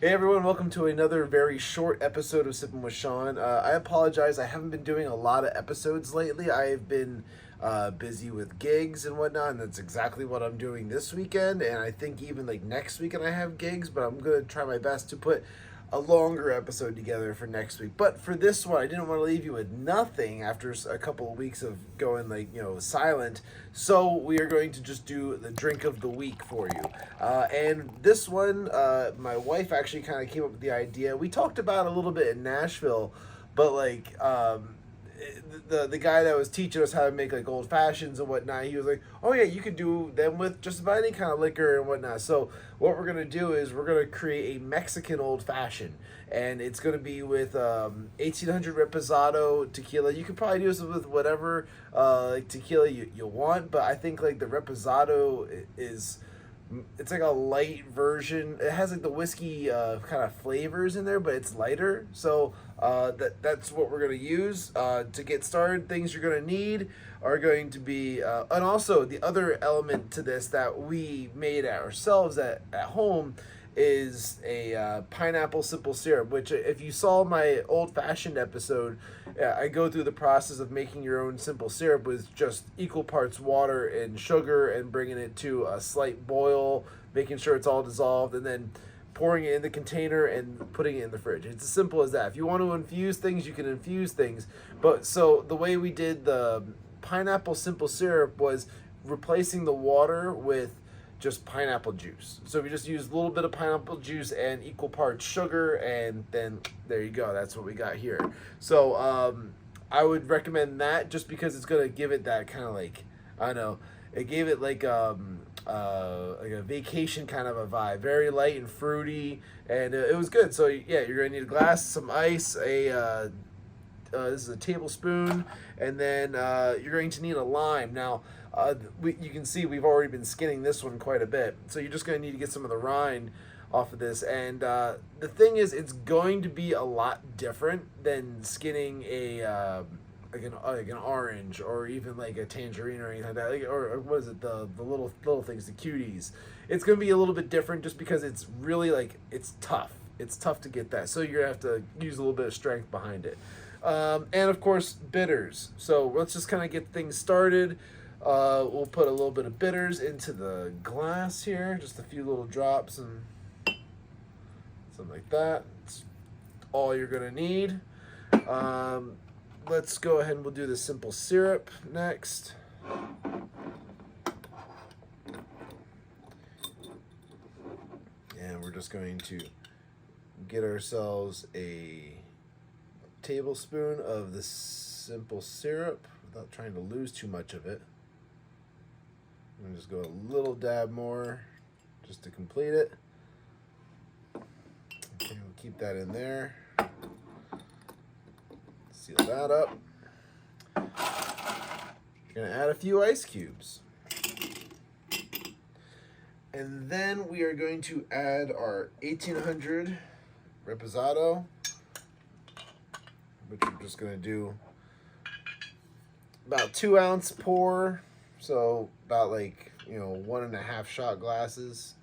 Hey everyone, welcome to another very short episode of Sippin with Shawn. I apologize, I haven't been doing a lot of episodes lately. I've been busy with gigs and whatnot, and that's exactly what I'm doing this weekend. And I think even like next weekend I have gigs, but I'm going to try my best to put a longer episode together for next week. But for this one, I didn't want to leave you with nothing after a couple of weeks of going silent. So we are going to just do the drink of the week for you. And this one, my wife actually kind of came up with the idea. We talked about it a little bit in Nashville, but the guy that was teaching us how to make like old fashions and whatnot, he was like, oh yeah, you could do them with just about any kind of liquor and whatnot. So what we're gonna do is we're gonna create a Mexican old fashioned, and it's gonna be with 1800 reposado tequila. You could probably do this with whatever like tequila you want, but I think like the reposado is, it's like a light version. It has like the whiskey kind of flavors in there, but it's lighter. So that's what we're gonna use to get started. Things you're gonna need are going to be, and also the other element to this that we made ourselves at home is a pineapple simple syrup, which if you saw my old-fashioned episode, I go through the process of making your own simple syrup with just equal parts water and sugar and bringing it to a slight boil, making sure it's all dissolved, and then pouring it in the container and putting it in the fridge. It's as simple as that. If you want to infuse things, you can infuse things. But so the way we did the pineapple simple syrup was replacing the water with just pineapple juice. So we just used a little bit of pineapple juice and equal parts sugar, and then there you go. That's what we got here. So I would recommend that just because it's gonna give it that kind of like, I don't know, it gave it like a vacation kind of a vibe, very light and fruity, and it was good. So yeah, you're gonna need a glass, some ice, this is a tablespoon, and then you're going to need a lime. Now, you can see we've already been skinning this one quite a bit, so you're just going to need to get some of the rind off of this. And the thing is, it's going to be a lot different than skinning a like an orange or even like a tangerine or anything like that. Or what is it? The little things, the cuties. It's going to be a little bit different just because it's really like it's tough. It's tough to get that, so you're gonna have to use a little bit of strength behind it. And of course, bitters. So let's just kind of get things started. We'll put a little bit of bitters into the glass here, just a few little drops and something like that. That's all you're gonna need. Let's go ahead and we'll do the simple syrup next. And we're just going to get ourselves a tablespoon of the simple syrup without trying to lose too much of it. I'm gonna just go a little dab more just to complete it. Okay, we'll keep that in there. Seal that up. You're gonna add a few ice cubes. And then we are going to add our 1800 reposado, which we're just going to do about 2-ounce pour, so about 1.5 shot glasses.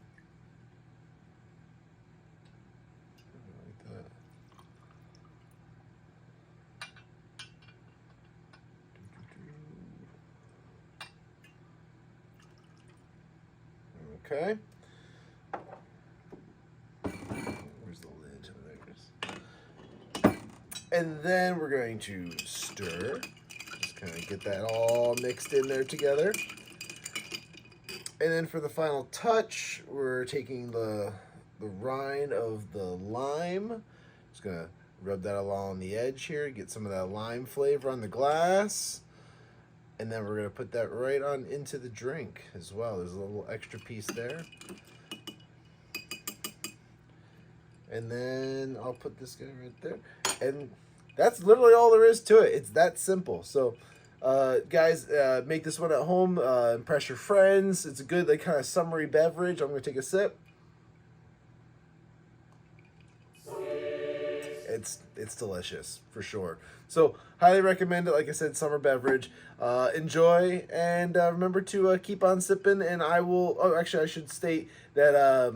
Like that. Okay. Where's the lid? There it is. And then we're going to stir. Just kind of get that all mixed in there together. And then for the final touch, we're taking the rind of the lime. Just gonna rub that along the edge here, get some of that lime flavor on the glass. And then we're gonna put that right on into the drink as well. There's a little extra piece there. And then I'll put this guy right there. And that's literally all there is to it. It's that simple. So guys, make this one at home, impress your friends. It's a good like kind of summery beverage. I'm gonna take a sip. it's delicious for sure. So highly recommend it. Like I said, summer beverage. Enjoy, and remember to keep on sipping. And I will. Oh, actually, I should state that.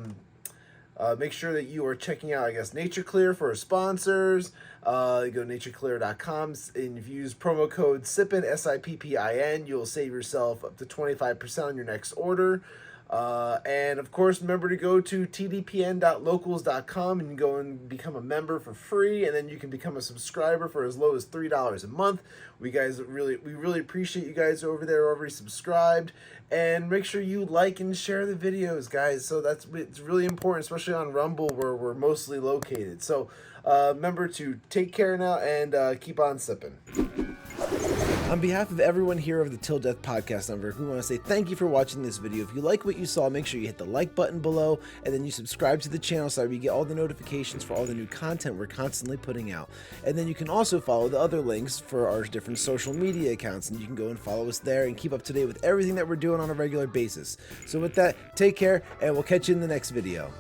Make sure that you are checking out, I guess, Nature Clear for our sponsors. You go to natureclear.com, and if you use promo code SIPPIN, SIPPIN, you'll save yourself up to 25% on your next order. And of course, remember to go to tdpn.locals.com and go and become a member for free, and then you can become a subscriber for as low as $3 a month. We really appreciate you guys over there already subscribed, and make sure you like and share the videos, guys. So it's really important, especially on Rumble where we're mostly located. So remember to take care now and keep on sipping. On behalf of everyone here of the Till Death Podcast Network, we want to say thank you for watching this video. If you like what you saw, make sure you hit the like button below, and then you subscribe to the channel so that you get all the notifications for all the new content we're constantly putting out. And then you can also follow the other links for our different social media accounts, and you can go and follow us there and keep up to date with everything that we're doing on a regular basis. So with that, take care, and we'll catch you in the next video.